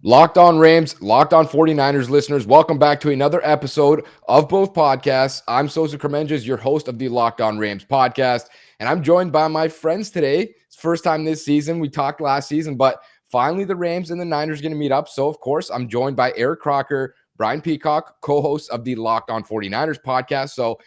Locked on Rams, Locked on 49ers listeners, welcome back to another episode of both podcasts. I'm Sosa Kremenjas, your host of the Locked on Rams podcast, and I'm joined by my friends today. It's first time this season. We talked last season, but finally the Rams and the Niners are going to meet up. So, of course, I'm joined by Eric Crocker, Brian Peacock, co-host of the Locked on 49ers podcast. So,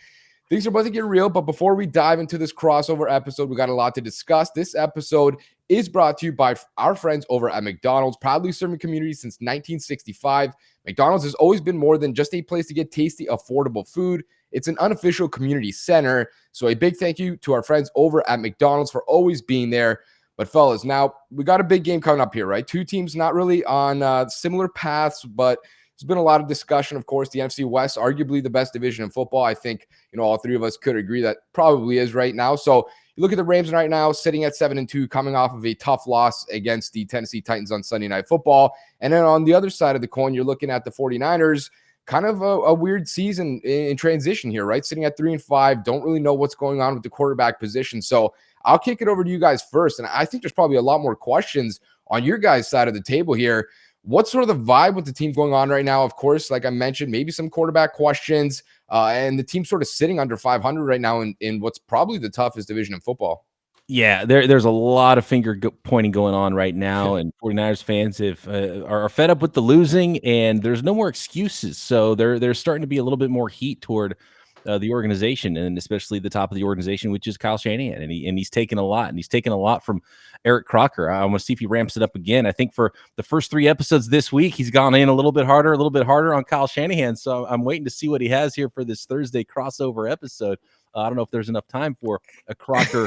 things are about to get real, but before we dive into this crossover episode, we got a lot to discuss. This episode is brought to you by our friends over at McDonald's, proudly serving communities since 1965. McDonald's has always been more than just a place to get tasty, affordable food. It's an unofficial community center. So a big thank you to our friends over at McDonald's for always being there. But fellas, now we got a big game coming up here, right? Two teams not really on similar paths, but there's been a lot of discussion. Of course, the NFC West, arguably the best division in football. I think, all three of us could agree that probably is right now. So you look at the Rams right now, sitting at 7-2, coming off of a tough loss against the Tennessee Titans on Sunday Night Football. And then on the other side of the coin, you're looking at the 49ers, kind of a weird season in transition here, right? Sitting at 3-5, don't really know what's going on with the quarterback position. So I'll kick it over to you guys first. And I think there's probably a lot more questions on your guys' side of the table here. What's sort of the vibe with the team going on right now? Of course, like I mentioned, maybe some quarterback questions, and the team sort of sitting under 500 right now in what's probably the toughest division in football. Yeah, there's a lot of finger pointing going on right now, and 49ers fans are fed up with the losing, and there's no more excuses. So they're starting to be a little bit more heat toward the organization, and especially the top of the organization, which is Kyle Shanahan, and he's taken a lot, and he's taken a lot from Eric Crocker. I want to see if he ramps it up again. I think for the first three episodes this week, he's gone in a little bit harder on Kyle Shanahan. So I'm waiting to see what he has here for this Thursday crossover episode. I don't know if there's enough time for a Crocker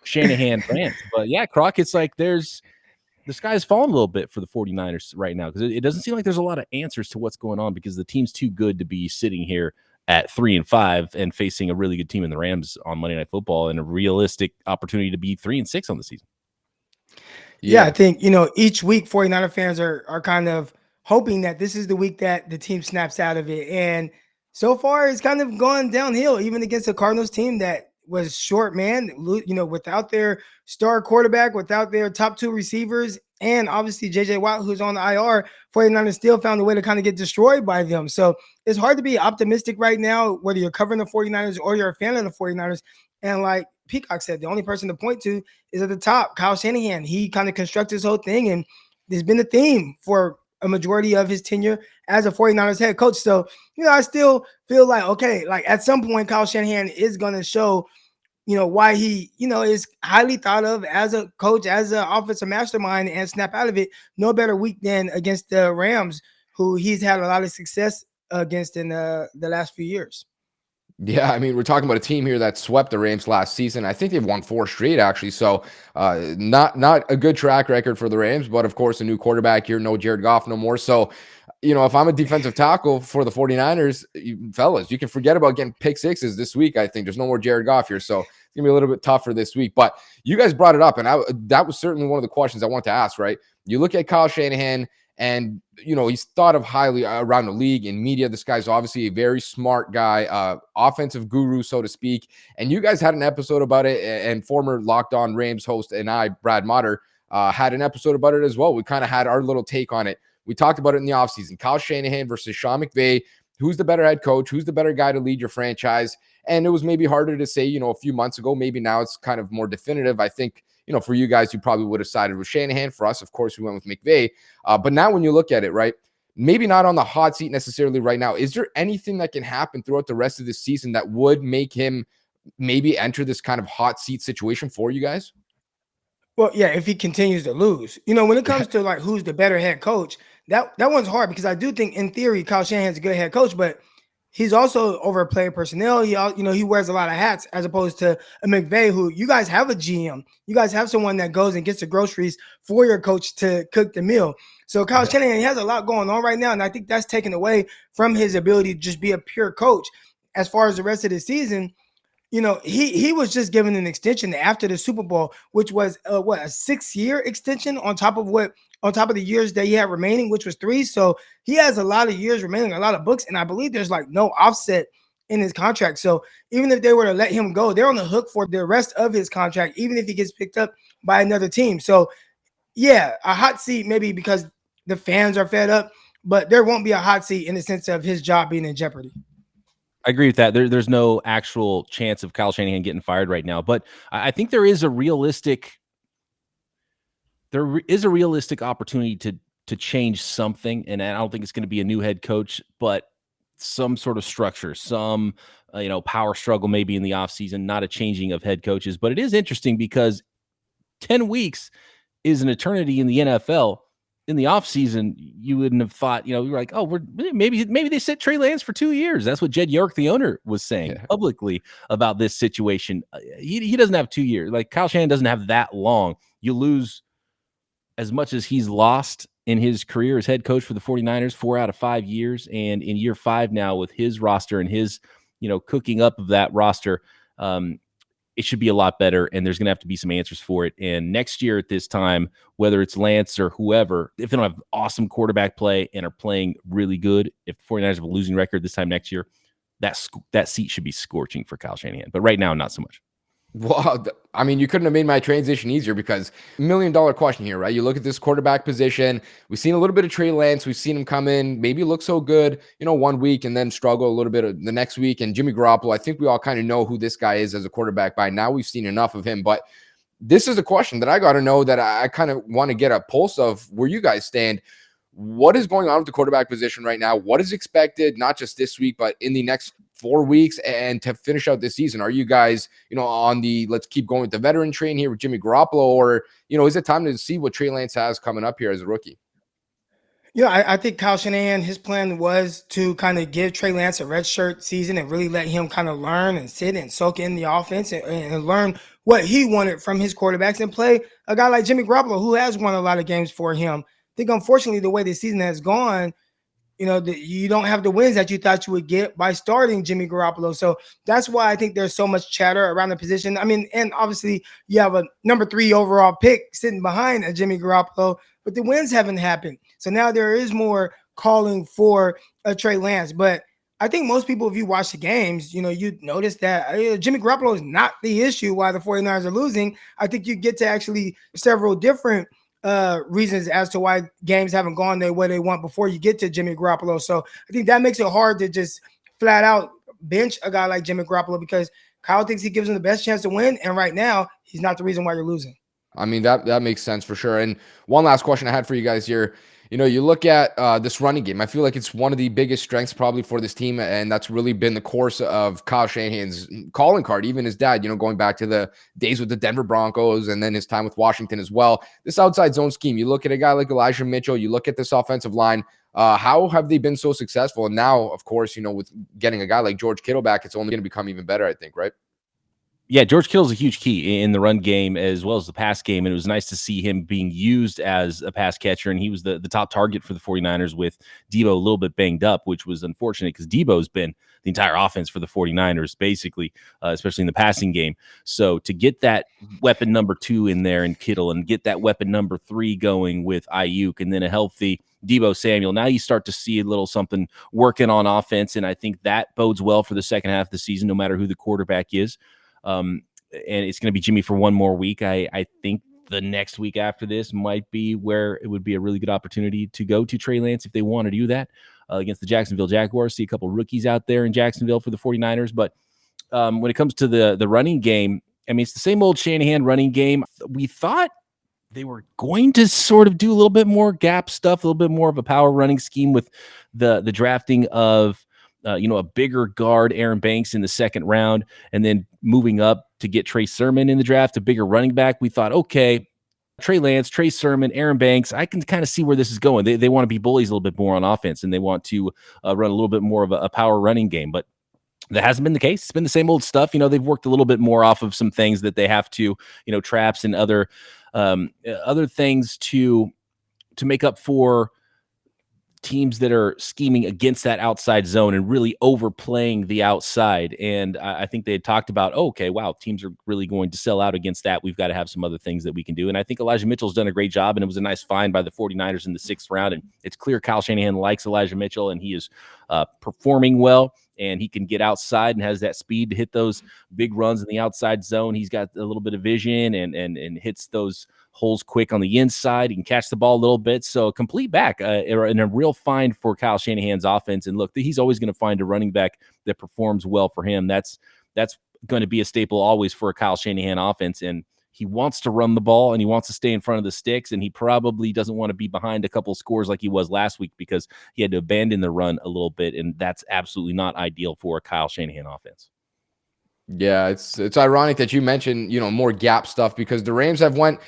Shanahan rant, but yeah, Croc, it's like the sky's falling a little bit for the 49ers right now, because it doesn't seem like there's a lot of answers to what's going on, because the team's too good to be sitting here at 3-5 and facing a really good team in the Rams on Monday Night Football, and a realistic opportunity to be 3-6 on the season. Yeah, I think, each week 49er fans are kind of hoping that this is the week that the team snaps out of it. And so far it's kind of gone downhill, even against the Cardinals team that was short man, without their star quarterback, without their top two receivers, and obviously J.J. Watt, who's on the IR. 49ers still found a way to kind of get destroyed by them. So it's hard to be optimistic right now, whether you're covering the 49ers or you're a fan of the 49ers. And like Peacock said, the only person to point to is at the top, Kyle Shanahan. He kind of constructed this whole thing, and there's been a theme for a majority of his tenure as a 49ers head coach. So, I still feel like, okay, like at some point, Kyle Shanahan is going to show, why he, is highly thought of as a coach, as an offensive mastermind, and snap out of it. No better week than against the Rams, who he's had a lot of success against in the last few years. Yeah, I mean, we're talking about a team here that swept the Rams last season. I think they've won 4 straight, actually. So not a good track record for the Rams, but of course, a new quarterback here, no Jared Goff no more. So, if I'm a defensive tackle for the 49ers, fellas, you can forget about getting pick sixes this week. I think there's no more Jared Goff here. So it's going to be a little bit tougher this week. But you guys brought it up, and that was certainly one of the questions I wanted to ask, right? You look at Kyle Shanahan, and, he's thought of highly around the league in media. This guy's obviously a very smart guy, offensive guru, so to speak. And you guys had an episode about it, and former Locked On Rams host and I, Brad Motter, had an episode about it as well. We kind of had our little take on it. We talked about it in the offseason. Kyle Shanahan versus Sean McVay. Who's the better head coach? Who's the better guy to lead your franchise? And it was maybe harder to say, a few months ago. Maybe now it's kind of more definitive. I think, for you guys, you probably would have sided with Shanahan. For us, of course, we went with McVay. But now when you look at it, right, maybe not on the hot seat necessarily right now. Is there anything that can happen throughout the rest of the season that would make him maybe enter this kind of hot seat situation for you guys? Well, yeah, if he continues to lose. When it comes to like who's the better head coach, that one's hard, because I do think in theory Kyle Shanahan's a good head coach, but he's also over player personnel. He wears a lot of hats, as opposed to a McVay, who you guys have a GM. You guys have someone that goes and gets the groceries for your coach to cook the meal. So Kyle Shanahan has a lot going on right now, and I think that's taken away from his ability to just be a pure coach. As far as the rest of the season, he was just given an extension after the Super Bowl, which was a 6-year extension on top of the years that he had remaining, which was 3. So he has a lot of years remaining, a lot of books, and I believe there's like no offset in his contract. So even if they were to let him go, they're on the hook for the rest of his contract, even if he gets picked up by another team. So yeah, a hot seat maybe because the fans are fed up, but there won't be a hot seat in the sense of his job being in jeopardy. I agree with that. There's no actual chance of Kyle Shanahan getting fired right now, but I think there is a realistic opportunity to change something, and I don't think it's going to be a new head coach, but some sort of structure, some power struggle maybe in the offseason, not a changing of head coaches. But it is interesting because 10 weeks is an eternity in the NFL. In the offseason, you wouldn't have thought, you were like, oh, maybe they sit Trey Lance for 2 years. That's what Jed York, the owner, was saying publicly about this situation. He doesn't have 2 years. Like, Kyle Shanahan doesn't have that long. You lose as much as he's lost in his career as head coach for the 49ers, 4 out of 5 years. And in year 5 now with his roster and his, cooking up of that roster, it should be a lot better, and there's going to have to be some answers for it. And next year at this time, whether it's Lance or whoever, if they don't have awesome quarterback play and are playing really good, if the 49ers have a losing record this time next year, that seat should be scorching for Kyle Shanahan. But right now, not so much. Well, I mean, you couldn't have made my transition easier because $1 million question here, right? You look at this quarterback position. We've seen a little bit of Trey Lance. We've seen him come in, maybe look so good, 1 week and then struggle a little bit the next week. And Jimmy Garoppolo, I think we all kind of know who this guy is as a quarterback by now. We've seen enough of him. But this is a question that I got to know, that I kind of want to get a pulse of where you guys stand. What is going on with the quarterback position right now? What is expected, not just this week, but in the next 4 weeks and to finish out this season? Are you guys, on the let's keep going with the veteran train here with Jimmy Garoppolo, or, is it time to see what Trey Lance has coming up here as a rookie? I think Kyle Shanahan, his plan was to kind of give Trey Lance a redshirt season and really let him kind of learn and sit and soak in the offense and learn what he wanted from his quarterbacks and play a guy like Jimmy Garoppolo, who has won a lot of games for him. I think, unfortunately, the way the season has gone, you don't have the wins that you thought you would get by starting Jimmy Garoppolo. So that's why I think there's so much chatter around the position. I mean, and obviously you have a number 3 overall pick sitting behind a Jimmy Garoppolo, but the wins haven't happened. So now there is more calling for a Trey Lance. But I think most people, if you watch the games, you notice that Jimmy Garoppolo is not the issue why the 49ers are losing. I think you get to actually several different reasons as to why games haven't gone the way they want before you get to Jimmy Garoppolo. So I think that makes it hard to just flat out bench a guy like Jimmy Garoppolo, because Kyle thinks he gives him the best chance to win. And right now, he's not the reason why you're losing. I mean, that makes sense for sure. And one last question I had for you guys here. You look at this running game. I feel like it's one of the biggest strengths probably for this team, and that's really been the course of Kyle Shanahan's calling card. Even his dad, going back to the days with the Denver Broncos and then his time with Washington as well. This outside zone scheme, you look at a guy like Elijah Mitchell, you look at this offensive line. How have they been so successful? And now, of course, with getting a guy like George Kittle back, it's only going to become even better, I think, right? Yeah, George Kittle's a huge key in the run game as well as the pass game, and it was nice to see him being used as a pass catcher, and he was the top target for the 49ers with Deebo a little bit banged up, which was unfortunate because Deebo's been the entire offense for the 49ers, basically, especially in the passing game. So to get that weapon number 2 in there in Kittle and get that weapon number 3 going with Ayuk and then a healthy Deebo Samuel, now you start to see a little something working on offense, and I think that bodes well for the second half of the season, no matter who the quarterback is. And it's going to be Jimmy for one more week. I think the next week after this might be where it would be a really good opportunity to go to Trey Lance if they want to do that against the Jacksonville Jaguars. See a couple rookies out there in Jacksonville for the 49ers. But when it comes to the running game, I mean, it's the same old Shanahan running game. We thought they were going to sort of do a little bit more gap stuff, a little bit more of a power running scheme with the drafting of a bigger guard, Aaron Banks, in the second round, and then moving up to get Trey Sermon in the draft, a bigger running back. We thought, okay, Trey Lance, Trey Sermon, Aaron Banks, I can kind of see where this is going. They want to be bullies a little bit more on offense, and they want to run a little bit more of a power running game. But that hasn't been the case. It's been the same old stuff. They've worked a little bit more off of some things that they have to, traps and other things to make up for teams that are scheming against that outside zone and really overplaying the outside. And I think they had talked about, okay, wow, teams are really going to sell out against that. We've got to have some other things that we can do. And I think Elijah Mitchell's done a great job, and it was a nice find by the 49ers in the 6th round. And it's clear Kyle Shanahan likes Elijah Mitchell, and he is performing well, and he can get outside and has that speed to hit those big runs in the outside zone. He's got a little bit of vision and hits those holes quick on the inside. He can catch the ball a little bit. So complete back and a real find for Kyle Shanahan's offense. And look, he's always going to find a running back that performs well for him. That's going to be a staple always for a Kyle Shanahan offense. And he wants to run the ball and he wants to stay in front of the sticks. And he probably doesn't want to be behind a couple of scores like he was last week because he had to abandon the run a little bit. And that's absolutely not ideal for a Kyle Shanahan offense. Yeah, it's ironic that you mentioned, more gap stuff because the Rams have went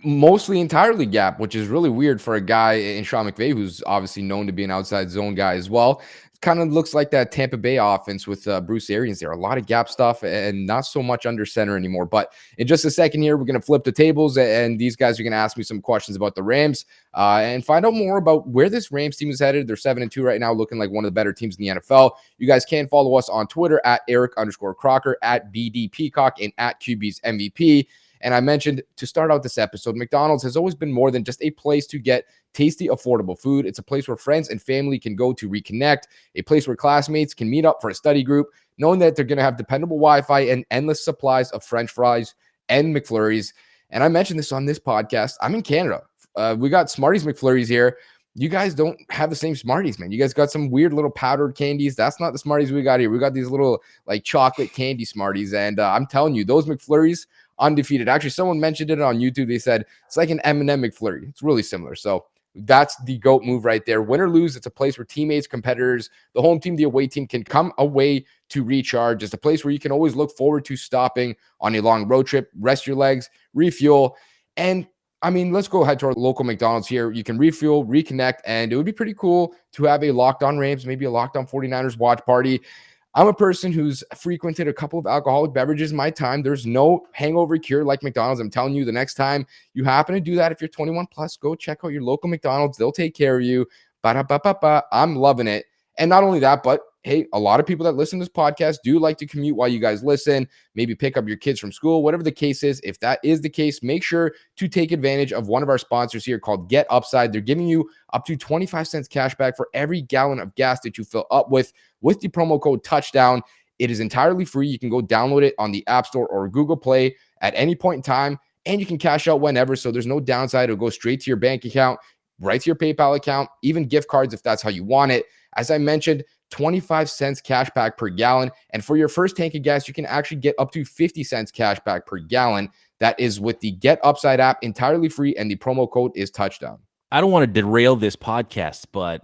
mostly entirely gap, which is really weird for a guy in Sean McVay, who's obviously known to be an outside zone guy as well. Kind of looks like that Tampa Bay offense with Bruce Arians there. A lot of gap stuff and not so much under center anymore. But in just a second here, we're going to flip the tables and these guys are going to ask me some questions about the Rams and find out more about where this Rams team is headed. They're 7-2 right now, looking like one of the better teams in the NFL. You guys can follow us on Twitter at Eric_Crocker, at BD Peacock, and at QB's MVP. And I mentioned to start out this episode, McDonald's has always been more than just a place to get tasty, affordable food. It's a place where friends and family can go to reconnect, a place where classmates can meet up for a study group, knowing that they're going to have dependable Wi-Fi and endless supplies of French fries and McFlurries. And I mentioned this on this podcast. I'm in Canada. We got Smarties McFlurries here. You guys don't have the same Smarties, man. You guys got some weird little powdered candies. That's not the Smarties we got here. We got these little like chocolate candy Smarties. And I'm telling you, those McFlurries, undefeated. Actually, someone mentioned it on YouTube. They said it's like an M&M McFlurry. It's really similar. So that's the GOAT move right there. Win or lose, it's a place where teammates, competitors, the home team, the away team can come away to recharge. It's a place where you can always look forward to stopping on a long road trip, rest your legs, refuel. And I mean, let's go ahead to our local McDonald's here. You can refuel, reconnect, and it would be pretty cool to have a Locked On Rams, maybe a Locked On 49ers watch party. I'm a person who's frequented a couple of alcoholic beverages in my time. There's no hangover cure like McDonald's. I'm telling you, the next time you happen to do that, if you're 21 plus, go check out your local McDonald's. They'll take care of you. Ba-da-ba-ba-ba. I'm loving it. And not only that, but hey, a lot of people that listen to this podcast do like to commute while you guys listen, maybe pick up your kids from school, whatever the case is. If that is the case, make sure to take advantage of one of our sponsors here called Get Upside. They're giving you up to 25 cents cash back for every gallon of gas that you fill up with the promo code touchdown. It is entirely free. You can go download it on the App Store or Google Play at any point in time, and you can cash out whenever. So there's no downside. It'll go straight to your bank account, right to your PayPal account, even gift cards if that's how you want it. As I mentioned, 25 cents cash back per gallon. And for your first tank of gas, you can actually get up to 50 cents cash back per gallon. That is with the Get Upside app, entirely free, and the promo code is touchdown. I don't want to derail this podcast, but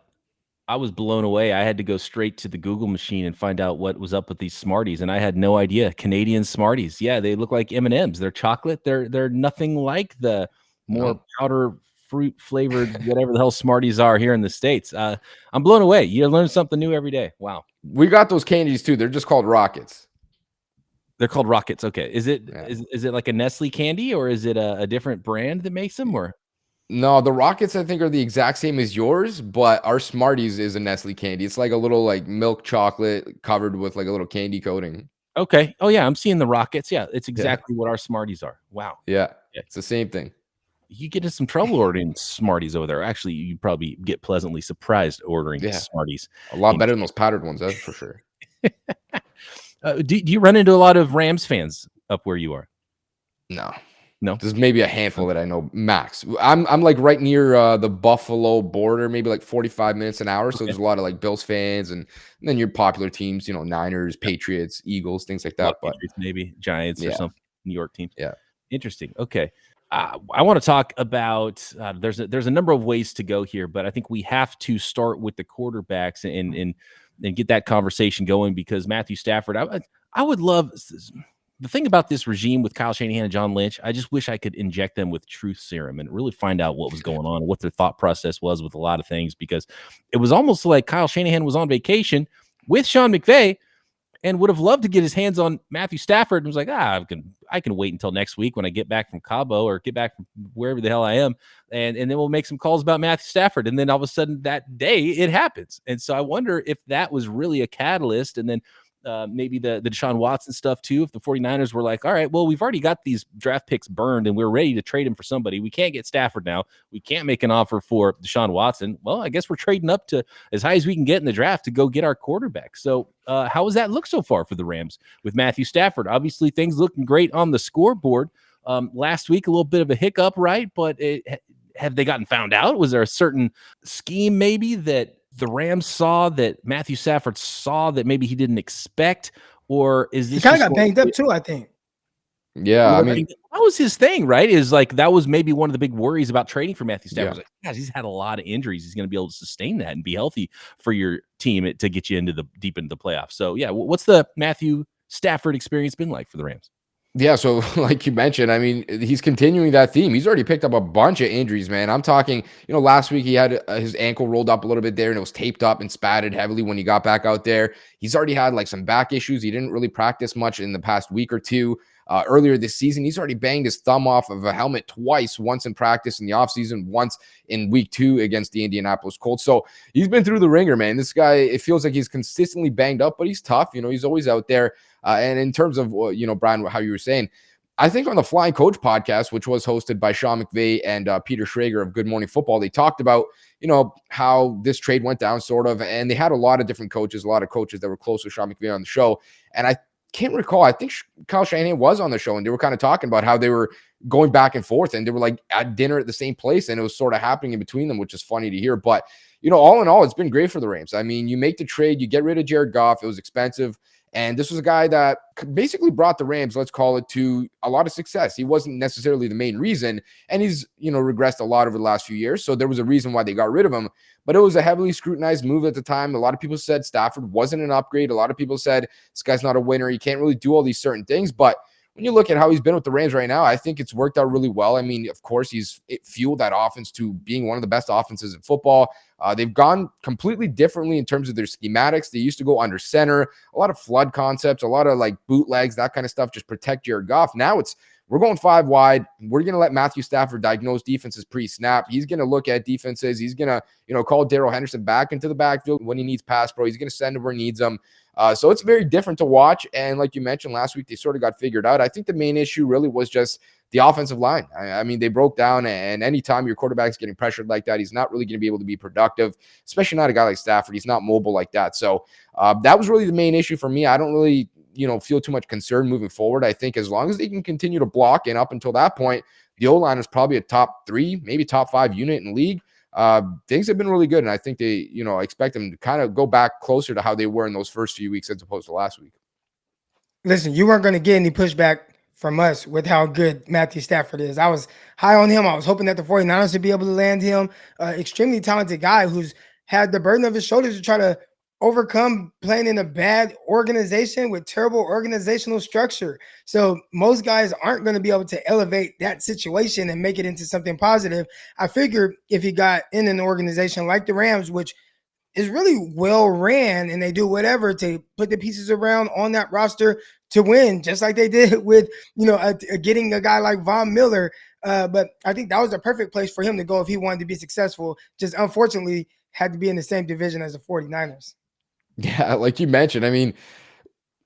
I was blown away. I had to go straight to the Google machine and find out what was up with these Smarties, and I had no idea. Canadian Smarties. Yeah, they look like M&Ms. They're chocolate. They're nothing like the more powder fruit flavored, whatever the hell Smarties are here in the States. I'm blown away. You learn something new every day. Wow. We got those candies too. They're just called Rockets. They're called Rockets. Okay. Is it like a Nestle candy, or is it a different brand that makes them? Or no, the Rockets I think are the exact same as yours, but our Smarties is a Nestle candy. It's like a little like milk chocolate covered with like a little candy coating. Okay. Oh yeah, I'm seeing the Rockets. Yeah, it's exactly what our Smarties are. Wow. Yeah, it's the same thing. You get in some trouble ordering Smarties over there. Actually, you probably get pleasantly surprised ordering Smarties. A lot better than those powdered ones, that's for sure. Do you run into a lot of Rams fans up where you are? No. There's maybe a handful that I know max. I'm like right near the Buffalo border, maybe like 45 minutes an hour. So there's a lot of like Bills fans and then your popular teams, Niners, Patriots, Eagles, things like that. But Patriots, maybe Giants or something, New York teams. Yeah. Interesting. Okay. I want to talk about there's a number of ways to go here, but I think we have to start with the quarterbacks and get that conversation going because Matthew Stafford, I would love the thing about this regime with Kyle Shanahan and John Lynch. I just wish I could inject them with truth serum and really find out what was going on and what their thought process was with a lot of things, because it was almost like Kyle Shanahan was on vacation with Sean McVay and would have loved to get his hands on Matthew Stafford and was like, I can wait until next week when I get back from Cabo or get back from wherever the hell I am. And then we'll make some calls about Matthew Stafford. And then all of a sudden that day it happens. And so I wonder if that was really a catalyst. And then maybe the Deshaun Watson stuff too. If the 49ers were like, all right, well, we've already got these draft picks burned and we're ready to trade him for somebody. We can't get Stafford now. We can't make an offer for Deshaun Watson. Well, I guess we're trading up to as high as we can get in the draft to go get our quarterback. So how does that look so far for the Rams with Matthew Stafford? Obviously things looking great on the scoreboard. last week, a little bit of a hiccup, right? But have they gotten found out? Was there a certain scheme maybe that the Rams saw, that Matthew Stafford saw, that maybe he didn't expect? Or is this He kind of just got banged up too, I think. Yeah, I mean, that was his thing, right? Is like that was maybe one of the big worries about trading for Matthew Stafford. Yeah. Like, guys, he's had a lot of injuries. He's going to be able to sustain that and be healthy for your team to get you into the deep into the playoffs. So, yeah, what's the Matthew Stafford experience been like for the Rams? Yeah, so like you mentioned, I mean, he's continuing that theme. He's already picked up a bunch of injuries, man. I'm talking, last week he had his ankle rolled up a little bit there and it was taped up and spatted heavily when he got back out there. He's already had like some back issues. He didn't really practice much in the past week or two. Earlier this season, he's already banged his thumb off of a helmet twice, once in practice in the offseason, once in week 2 against the Indianapolis Colts. So he's been through the ringer, man. This guy, it feels like he's consistently banged up, but he's tough. He's always out there. And in terms of, Brian, how you were saying, I think on the Flying Coach podcast, which was hosted by Sean McVay and Peter Schrager of Good Morning Football, they talked about, how this trade went down sort of. And they had a lot of different coaches, a lot of coaches that were close to Sean McVay on the show. And I can't recall, I think Kyle Shanahan was on the show and they were kind of talking about how they were going back and forth and they were like at dinner at the same place and it was sort of happening in between them, which is funny to hear. But, all in all, it's been great for the Rams. I mean, you make the trade, you get rid of Jared Goff. It was expensive. And this was a guy that basically brought the Rams, let's call it, to a lot of success. He wasn't necessarily the main reason, and he's, regressed a lot over the last few years. So there was a reason why they got rid of him, but it was a heavily scrutinized move at the time. A lot of people said Stafford wasn't an upgrade. A lot of people said this guy's not a winner. He can't really do all these certain things. But when you look at how he's been with the Rams right now, I think it's worked out really well. I mean, of course, it fueled that offense to being one of the best offenses in football. They've gone completely differently in terms of their schematics. They used to go under center, a lot of flood concepts, a lot of like bootlegs, that kind of stuff, just protect Jared Goff. Now we're going 5 wide. We're going to let Matthew Stafford diagnose defenses pre-snap. He's going to look at defenses. He's going to, call Darrell Henderson back into the backfield when he needs pass pro. He's going to send him where he needs them. So it's very different to watch. And like you mentioned last week, they sort of got figured out. I think the main issue really was just the offensive line. I mean, they broke down, and anytime your quarterback's getting pressured like that, he's not really going to be able to be productive, especially not a guy like Stafford. He's not mobile like that. So that was really the main issue for me. I don't really, feel too much concern moving forward. I think as long as they can continue to block, and up until that point, the O-line is probably a top 3, maybe top 5 unit in the league. Things have been really good, and I think they, expect them to kind of go back closer to how they were in those first few weeks as opposed to last week. Listen, you weren't going to get any pushback from us with how good Matthew Stafford is. I was high on him. I was hoping that the 49ers would be able to land him. Extremely talented guy who's had the burden of his shoulders to try to overcome playing in a bad organization with terrible organizational structure. So most guys aren't going to be able to elevate that situation and make it into something positive. I figured if he got in an organization like the Rams, which is really well ran, and they do whatever to put the pieces around on that roster to win, just like they did with, getting a guy like Von Miller. But I think that was the perfect place for him to go if he wanted to be successful. Just unfortunately had to be in the same division as the 49ers. Yeah, like you mentioned, I mean,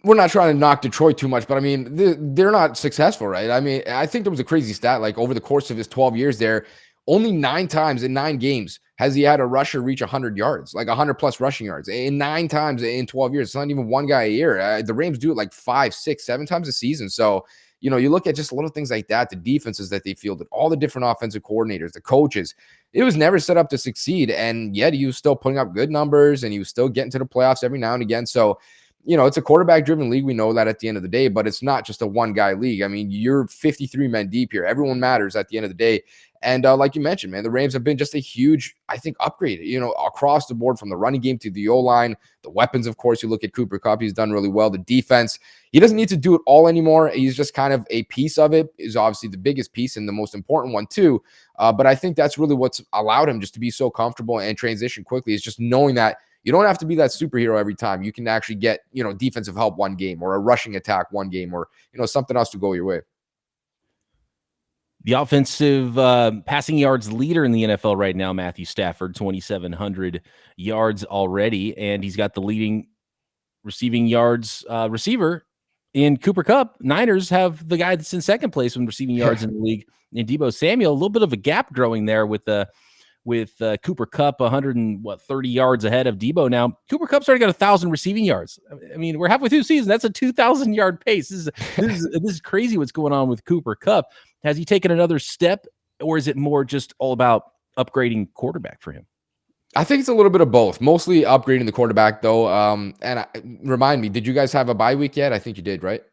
we're not trying to knock Detroit too much, but I mean, they're not successful, right? I mean, I think there was a crazy stat, like over the course of his 12 years there, only 9 times in 9 games has he had a rusher reach 100 yards, like 100 plus rushing yards. In 9 times in 12 years, it's not even one guy a year. The Rams do it like 5, 6, 7 times a season. So, you look at just little things like that, the defenses that they fielded, all the different offensive coordinators, the coaches, it was never set up to succeed. And yet he was still putting up good numbers and he was still getting to the playoffs every now and again. So, it's a quarterback driven league. We know that at the end of the day, but it's not just a one guy league. I mean, you're 53 men deep here. Everyone matters at the end of the day. And like you mentioned, man, the Rams have been just a huge, I think, upgrade, across the board from the running game to the O-line, the weapons. Of course, you look at Cooper Kupp, he's done really well. The defense, he doesn't need to do it all anymore. He's just kind of a piece of it, is obviously the biggest piece and the most important one too. But I think that's really what's allowed him just to be so comfortable and transition quickly, is just knowing that you don't have to be that superhero every time. You can actually get, defensive help one game, or a rushing attack one game, or, something else to go your way. The offensive passing yards leader in the NFL right now, Matthew Stafford, 2,700 yards already, and he's got the leading receiving yards receiver in Cooper Kupp. Niners have the guy that's in second place in receiving yards in the league, in Deebo Samuel. A little bit of a gap growing there with Cooper Kupp 130 yards ahead of Deebo. Now, Cooper Kupp's already got 1,000 receiving yards. I mean, we're halfway through the season. That's a 2,000 yard pace. This is crazy what's going on with Cooper Kupp. Has he taken another step, or is it more just all about upgrading quarterback for him? I think it's a little bit of both, mostly upgrading the quarterback though. Remind me, did you guys have a bye week yet? I think you did, right?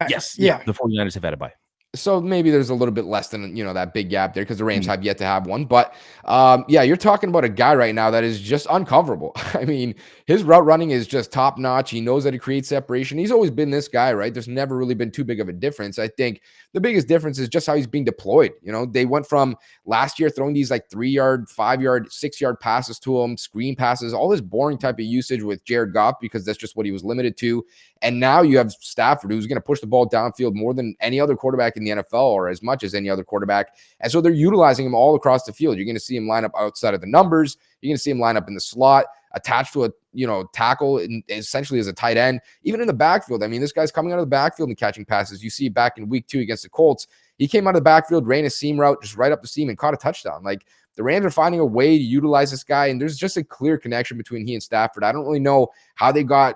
Yes. Yeah. The 49ers have had a bye. So maybe there's a little bit less than, that big gap there because the Rams have yet to have one. But you're talking about a guy right now that is just uncoverable. I mean, his route running is just top notch. He knows how to create separation. He's always been this guy, right? There's never really been too big of a difference. I think the biggest difference is just how he's being deployed. They went from last year throwing these like 3-yard, 5-yard, 6-yard passes to him, screen passes, all this boring type of usage with Jared Goff because that's just what he was limited to. And now you have Stafford, who's going to push the ball downfield more than any other quarterback in the NFL or as much as any other quarterback. And so they're utilizing him all across the field. You're going to see him line up outside of the numbers. You're going to see him line up in the slot, attached to a tackle, and essentially as a tight end, even in the backfield. I mean, this guy's coming out of the backfield and catching passes. You see back in week 2 against the Colts, he came out of the backfield, ran a seam route, just right up the seam and caught a touchdown. Like, the Rams are finding a way to utilize this guy, and there's just a clear connection between he and Stafford. I don't really know how they got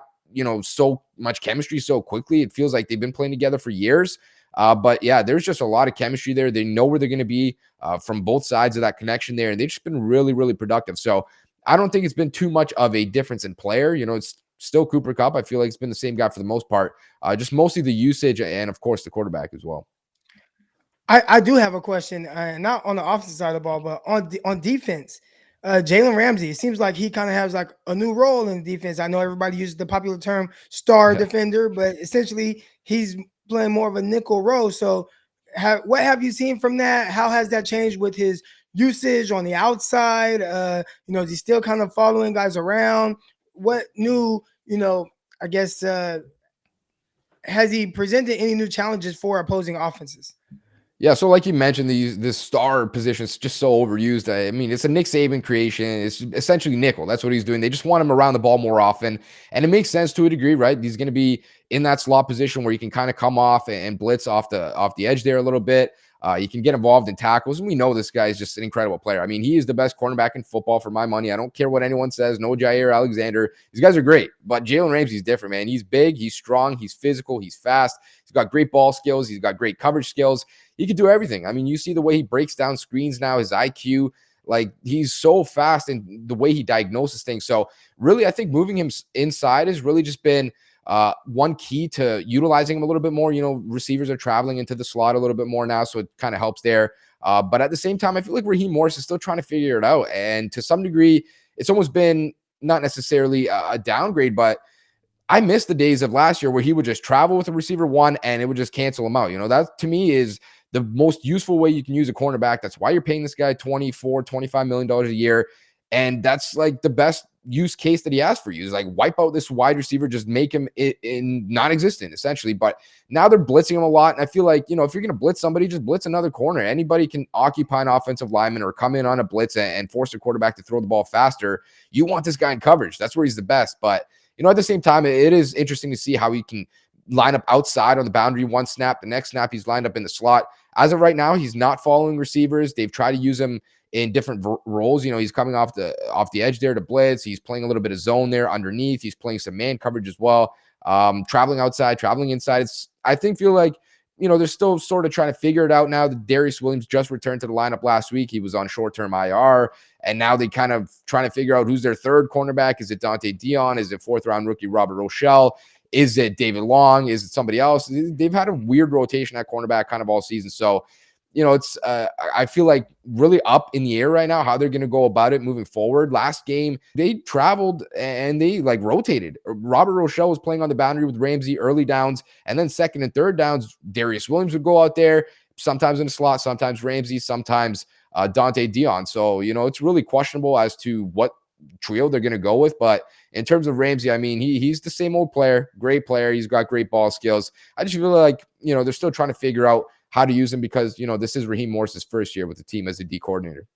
so much chemistry so quickly. It feels like they've been playing together for years. But yeah, there's just a lot of chemistry there. They know where they're going to be from both sides of that connection there. And they've just been really, really productive. So I don't think it's been too much of a difference in player. It's still Cooper Kupp. I feel like it's been the same guy for the most part. Just mostly the usage and, of course, the quarterback as well. I do have a question, not on the offensive side of the ball, but on defense. Jalen Ramsey, it seems like he kind of has like a new role in defense. I know everybody uses the popular term star defender, but essentially he's playing more of a nickel role. So what have you seen from that? How has that changed with his usage on the outside? Is he still kind of following guys around? What new, I guess, has he presented any new challenges for opposing offenses? Yeah, so like you mentioned, this star position is just so overused. I mean, it's a Nick Saban creation. It's essentially nickel. That's what he's doing. They just want him around the ball more often. And it makes sense to a degree, right? He's going to be in that slot position where you can kind of come off and blitz off the edge there a little bit. You can get involved in tackles. And we know this guy is just an incredible player. I mean, he is the best cornerback in football for my money. I don't care what anyone says. No Jair Alexander. These guys are great. But Jalen Ramsey's different, man. He's big. He's strong. He's physical. He's fast. He's got great ball skills. He's got great coverage skills. He can do everything. I mean, you see the way he breaks down screens now, his IQ, like he's so fast in the way he diagnoses things. So really, I think moving him inside has really just been one key to utilizing him a little bit more. Receivers are traveling into the slot a little bit more now, so it kind of helps there. But at the same time, I feel like Raheem Morris is still trying to figure it out. And to some degree, it's almost been not necessarily a downgrade, but I miss the days of last year where he would just travel with a receiver one and it would just cancel him out. That to me is the most useful way you can use a cornerback. That's why you're paying this guy $24-25 million a year. And that's like the best use case that he has for you is like wipe out this wide receiver, just make him in non-existent essentially. But now they're blitzing him a lot. And I feel like, if you're going to blitz somebody, just blitz another corner. Anybody can occupy an offensive lineman or come in on a blitz and force a quarterback to throw the ball faster. You want this guy in coverage. That's where he's the best. But, at the same time, it is interesting to see how he can line up outside on the boundary one snap. The next snap, he's lined up in the slot. As of right now, he's not following receivers. They've tried to use him in different roles. He's coming off the edge there to blitz. He's playing a little bit of zone there underneath. He's playing some man coverage as well. Traveling outside, traveling inside. I feel like, they're still sort of trying to figure it out now. Darius Williams just returned to the lineup last week. He was on short-term IR, and now they kind of trying to figure out who's their third cornerback. Is it Dante Dion? Is it fourth-round rookie Robert Rochelle? Is it David Long? Is it somebody else? They've had a weird rotation at cornerback kind of all season. So, it's I feel like really up in the air right now how they're going to go about it moving forward. Last game, they traveled and they like rotated. Robert Rochelle was playing on the boundary with Ramsey early downs, and then second and third downs, Darius Williams would go out there, sometimes in the slot, sometimes Ramsey, sometimes Dante Dion. So, it's really questionable as to what trio they're going to go with. But in terms of Ramsey, I mean, he's the same old player, great player. He's got great ball skills. I just feel like, they're still trying to figure out how to use him because, this is Raheem Morris's first year with the team as a D coordinator.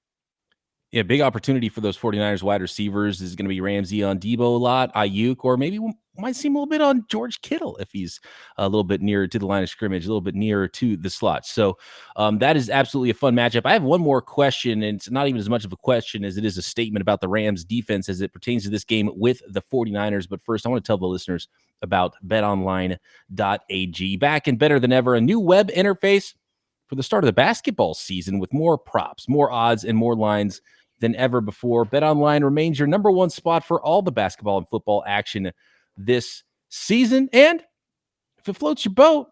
Yeah, big opportunity for those 49ers wide receivers is going to be Ramsey on Deebo a lot, Ayuk, or maybe we might see him a little bit on George Kittle if he's a little bit nearer to the line of scrimmage, a little bit nearer to the slot. So that is absolutely a fun matchup. I have one more question, and it's not even as much of a question as it is a statement about the Rams defense as it pertains to this game with the 49ers. But first, I want to tell the listeners about betonline.ag. Back and better than ever, a new web interface for the start of the basketball season with more props, more odds, and more lines than ever before. BetOnline remains your number one spot for all the basketball and football action this season. And if it floats your boat,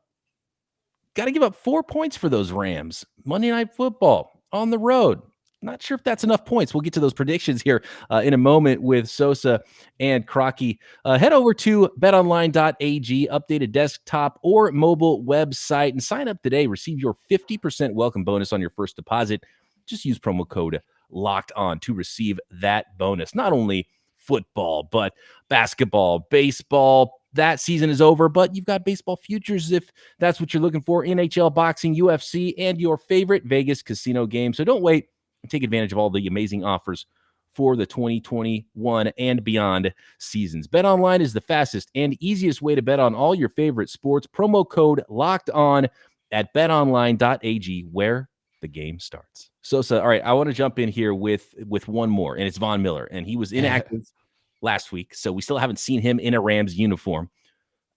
got to give up 4 points for those Rams. Monday Night Football on the road. Not sure if that's enough points. We'll get to those predictions here in a moment with Sosa and Crocky. Head over to betonline.ag, updated desktop or mobile website, and sign up today. Receive your 50% welcome bonus on your first deposit. Just use promo code Locked On to receive that bonus. Not only football, but basketball, baseball. That season is over, but you've got baseball futures if that's what you're looking for. NHL, boxing, UFC, and your favorite Vegas casino game. So don't wait. Take advantage of all the amazing offers for the 2021 and beyond seasons. BetOnline is the fastest and easiest way to bet on all your favorite sports. Promo code Locked On at betonline.ag, where the game starts. Sosa, all right, I want to jump in here with one more, and it's Von Miller, and he was inactive last week, so we still haven't seen him in a Rams uniform.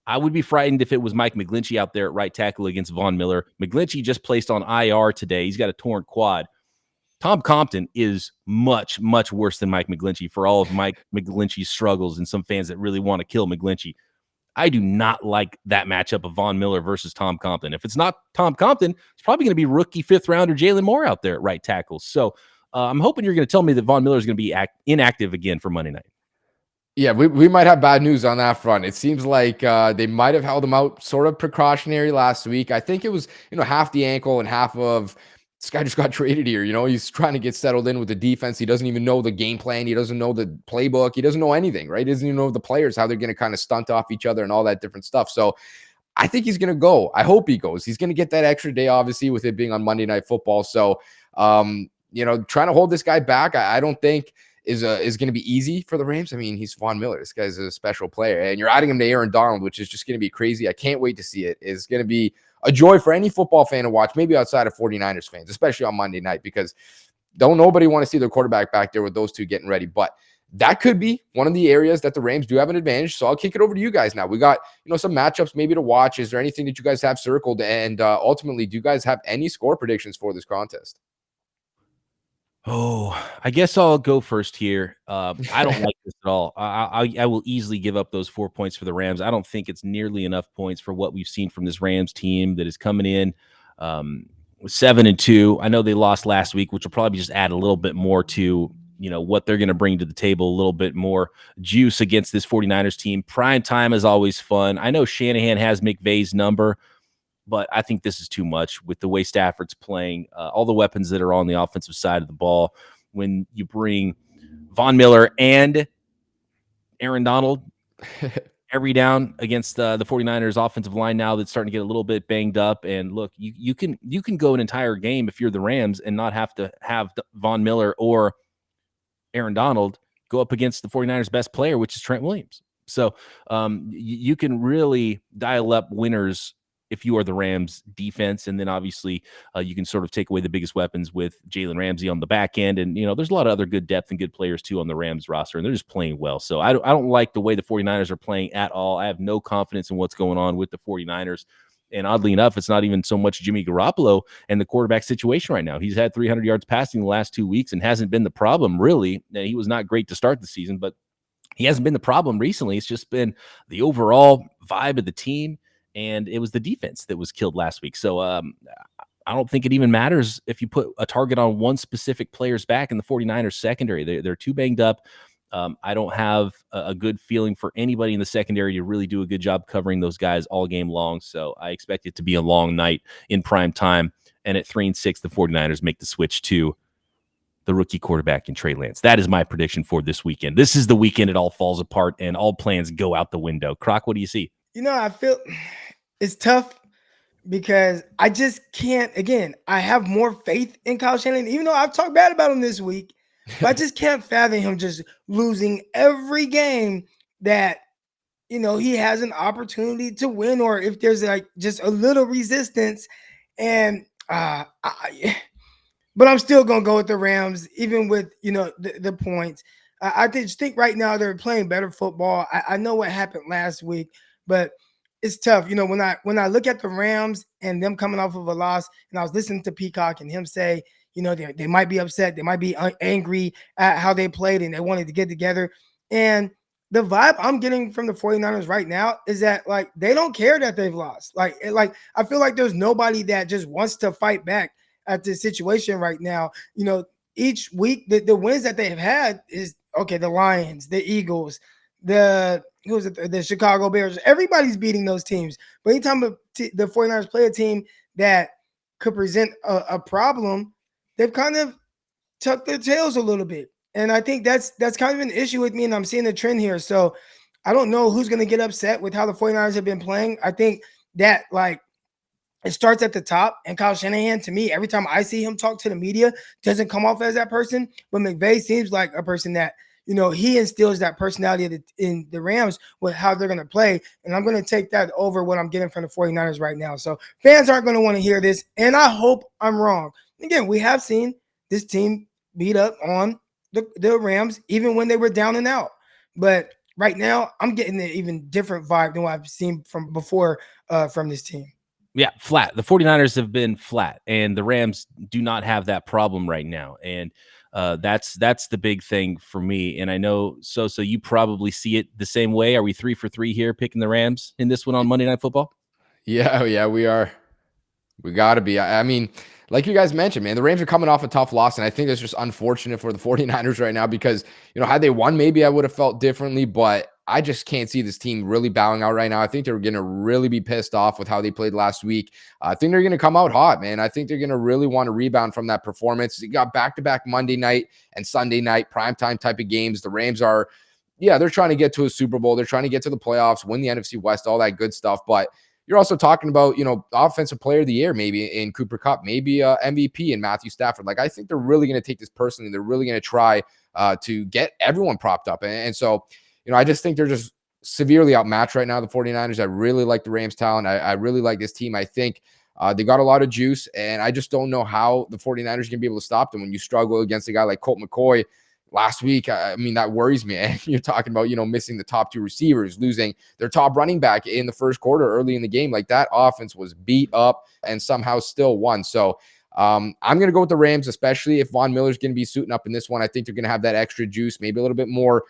I would be frightened if it was Mike McGlinchey out there at right tackle against Von Miller. McGlinchey just placed on IR today. He's got a torn quad. Tom Compton is much, much worse than Mike McGlinchey for all of Mike McGlinchey's struggles and some fans that really want to kill McGlinchey. I do not like that matchup of Von Miller versus Tom Compton. If it's not Tom Compton, it's probably going to be rookie fifth rounder Jalen Moore out there at right tackle. So I'm hoping you're going to tell me that Von Miller is going to be inactive again for Monday night. Yeah, we might have bad news on that front. It seems like they might have held him out sort of precautionary last week. I think it was, half the ankle and half of this guy just got traded here. He's trying to get settled in with the defense. He doesn't even know the game plan. He doesn't know the playbook. He doesn't know anything, right? He doesn't even know the players, how they're going to kind of stunt off each other and all that different stuff. So I think he's going to go. I hope he goes. He's going to get that extra day, obviously, with it being on Monday Night Football. So, trying to hold this guy back, I don't think is going to be easy for the Rams. I mean, he's Von Miller. This guy's a special player, and you're adding him to Aaron Donald, which is just going to be crazy. I can't wait to see it. It's going to be a joy for any football fan to watch, maybe outside of 49ers fans, especially on Monday night, because don't nobody want to see their quarterback back there with those two getting ready. But that could be one of the areas that the Rams do have an advantage. So I'll kick it over to you guys now. We got, some matchups maybe to watch. Is there anything that you guys have circled? And ultimately, do you guys have any score predictions for this contest? Oh, I guess I'll go first here. I don't like this at all. I will easily give up those 4 points for the Rams. I don't think it's nearly enough points for what we've seen from this Rams team that is coming in 7-2. I know they lost last week, which will probably just add a little bit more to what they're going to bring to the table, a little bit more juice against this 49ers team. Prime time is always fun. I know Shanahan has McVay's number, but I think this is too much with the way Stafford's playing, all the weapons that are on the offensive side of the ball. When you bring Von Miller and Aaron Donald every down against the 49ers offensive line now that's starting to get a little bit banged up. And look, you can go an entire game if you're the Rams and not have to have Von Miller or Aaron Donald go up against the 49ers best player, which is Trent Williams. So you can really dial up winners if you are the Rams defense. And then obviously you can sort of take away the biggest weapons with Jalen Ramsey on the back end. And, there's a lot of other good depth and good players too on the Rams roster, and they're just playing well. So I don't like the way the 49ers are playing at all. I have no confidence in what's going on with the 49ers. And oddly enough, it's not even so much Jimmy Garoppolo and the quarterback situation right now. He's had 300 yards passing the last 2 weeks and hasn't been the problem really. And he was not great to start the season, but he hasn't been the problem recently. It's just been the overall vibe of the team. And it was the defense that was killed last week. So I don't think it even matters if you put a target on one specific player's back in the 49ers secondary. They're too banged up. I don't have a good feeling for anybody in the secondary to really do a good job covering those guys all game long. So I expect it to be a long night in prime time. And at 3-6, the 49ers make the switch to the rookie quarterback in Trey Lance. That is my prediction for this weekend. This is the weekend it all falls apart and all plans go out the window. Croc, what do you see? I feel it's tough because I just can't. Again, I have more faith in Kyle Shanahan, even though I've talked bad about him this week. But I just can't fathom him just losing every game that he has an opportunity to win, or if there's like just a little resistance. And but I'm still gonna go with the Rams, even with the points. I just think right now they're playing better football. I know what happened last week, but it's tough. You know, when I look at the Rams and them coming off of a loss, and I was listening to Peacock and him say, you know, they might be upset, they might be angry at how they played and they wanted to get together. And the vibe I'm getting from the 49ers right now is that, like, they don't care that they've lost. Like I feel like there's nobody that just wants to fight back at this situation right now. You know, each week the wins that they've had is okay. The Lions, the Eagles, the Chicago Bears. Everybody's beating those teams. But anytime the 49ers play a team that could present a problem, they've kind of tucked their tails a little bit. And I think that's kind of an issue with me, and I'm seeing a trend here. So I don't know who's going to get upset with how the 49ers have been playing. I think that, like, it starts at the top, and Kyle Shanahan, to me, every time I see him talk to the media, doesn't come off as that person. But McVay seems like a person that, you know, he instills that personality in the Rams with how they're going to play. And I'm going to take that over what I'm getting from the 49ers right now. So fans aren't going to want to hear this, and I hope I'm wrong. Again, we have seen this team beat up on the Rams even when they were down and out. But right now, I'm getting an even different vibe than what I've seen from before from this team. Yeah, flat. The 49ers have been flat, and the Rams do not have that problem right now. And that's the big thing for me. And I know, Sosa, you probably see it the same way. Are we 3 for 3 here picking the Rams in this one on Monday Night Football? Yeah, we are. We got to be. I mean, like you guys mentioned, man, the Rams are coming off a tough loss, and I think it's just unfortunate for the 49ers right now because, you know, had they won, maybe I would have felt differently, but I just can't see this team really bowing out right now. I think they're going to really be pissed off with how they played last week. I think they're going to come out hot, man. I think they're going to really want to rebound from that performance. You got back-to-back Monday night and Sunday night primetime type of games. The Rams are, yeah, they're trying to get to a Super Bowl. They're trying to get to the playoffs, win the NFC West, all that good stuff, but you're also talking about, you know, offensive player of the year, maybe in Cooper Kupp, maybe MVP in Matthew Stafford. Like, I think they're really going to take this personally. They're really going to try to get everyone propped up. And so, you know, I just think they're just severely outmatched right now, the 49ers. I really like the Rams talent. I really like this team. I think they got a lot of juice, and I just don't know how the 49ers can be able to stop them when you struggle against a guy like Colt McCoy last week. I mean, that worries me. And you're talking about, you know, missing the top 2 receivers, losing their top running back in the first quarter early in the game. Like, that offense was beat up and somehow still won. So I'm going to go with the Rams, especially if Von Miller's going to be suiting up in this one. I think they're going to have that extra juice, maybe a little bit more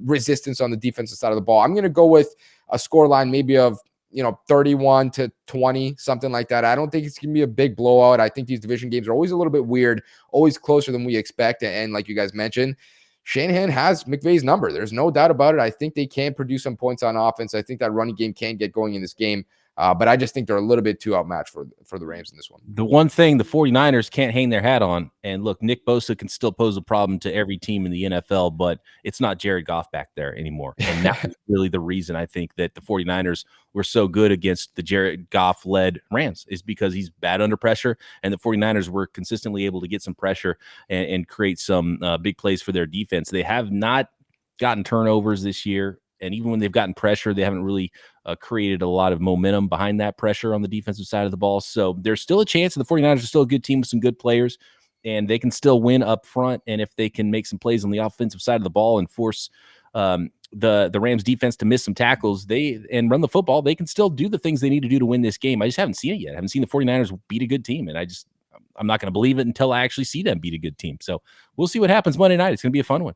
resistance on the defensive side of the ball. I'm going to go with a scoreline maybe of, you know, 31-20, something like that. I don't think it's going to be a big blowout. I think these division games are always a little bit weird, always closer than we expect. And like you guys mentioned, Shanahan has McVay's number. There's no doubt about it. I think they can produce some points on offense. I think that running game can get going in this game. But I just think they're a little bit too outmatched for the Rams in this one. The one thing the 49ers can't hang their hat on, and look, Nick Bosa can still pose a problem to every team in the NFL, but it's not Jared Goff back there anymore. And that was really the reason I think that the 49ers were so good against the Jared Goff-led Rams, is because he's bad under pressure, and the 49ers were consistently able to get some pressure and create some big plays for their defense. They have not gotten turnovers this year. And even when they've gotten pressure, they haven't really created a lot of momentum behind that pressure on the defensive side of the ball. So there's still a chance. The 49ers are still a good team with some good players, and they can still win up front. And if they can make some plays on the offensive side of the ball and force the Rams defense to miss some tackles and run the football, they can still do the things they need to do to win this game. I just haven't seen it yet. I haven't seen the 49ers beat a good team, and I'm not going to believe it until I actually see them beat a good team. So we'll see what happens Monday night. It's going to be a fun one.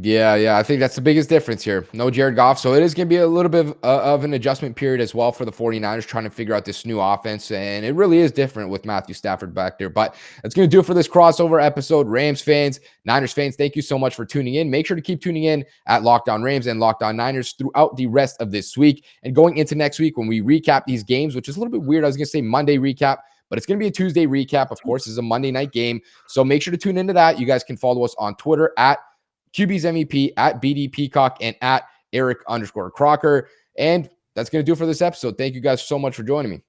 Yeah. I think that's the biggest difference here. No Jared Goff. So it is going to be a little bit of an adjustment period as well for the 49ers trying to figure out this new offense. And it really is different with Matthew Stafford back there. But that's going to do it for this crossover episode. Rams fans, Niners fans, thank you so much for tuning in. Make sure to keep tuning in at Locked On Rams and Locked On Niners throughout the rest of this week. And going into next week when we recap these games, which is a little bit weird. I was going to say Monday recap, but it's going to be a Tuesday recap. Of course, this is a Monday night game. So make sure to tune into that. You guys can follow us on Twitter at QB's MEP, at BD Peacock, and at Eric_Crocker. And that's going to do it for this episode. Thank you guys so much for joining me.